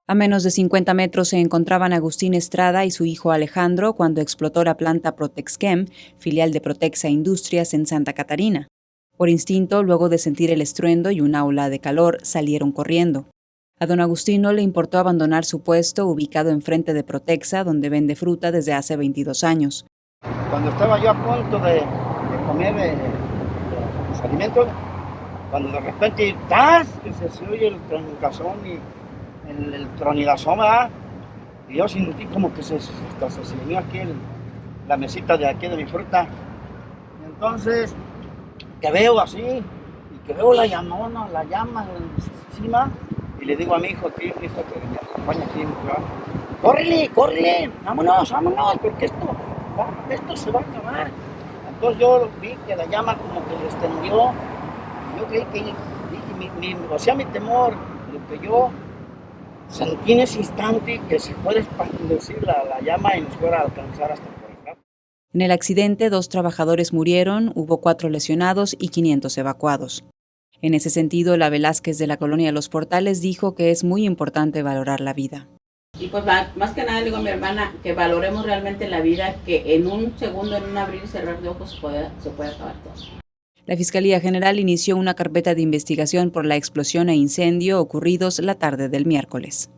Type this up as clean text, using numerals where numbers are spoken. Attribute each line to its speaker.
Speaker 1: A menos de 50 metros se encontraban Agustín Estrada y su hijo Alejandro cuando explotó la planta Protexchem, filial de Protexa Industrias en Santa Catarina. Por instinto, luego de sentir el estruendo y una ola de calor, salieron corriendo. A don Agustín no le importó abandonar su puesto ubicado enfrente de Protexa, donde vende fruta desde hace 22 años.
Speaker 2: Cuando estaba yo a punto de comer los alimentos, cuando de repente, ¡tas!, que se oye el troncazón y el tronidazón, ¿verdad? Y yo sentí como que se vino aquí la mesita de aquí de mi fruta. Y entonces, que veo así, y que veo la llama encima, y le digo a mi hijo aquí, mi hijo que me acompaña aquí, córrele, vámonos, porque esto se va a acabar. Entonces yo vi que la llama como que le extendió, y yo creí que, mi temor, lo que yo sentí en ese instante, que se puede expandir la llama y nos fuera a alcanzar hasta por acá.
Speaker 1: En el accidente, 2 trabajadores murieron, hubo 4 lesionados y 500 evacuados. En ese sentido, la Velázquez de la colonia Los Portales dijo que es muy importante valorar la vida.
Speaker 3: Y pues más que nada le digo a mi hermana que valoremos realmente la vida, que en un segundo, en un abrir y cerrar de ojos se puede acabar todo.
Speaker 1: La Fiscalía General inició una carpeta de investigación por la explosión e incendio ocurridos la tarde del miércoles.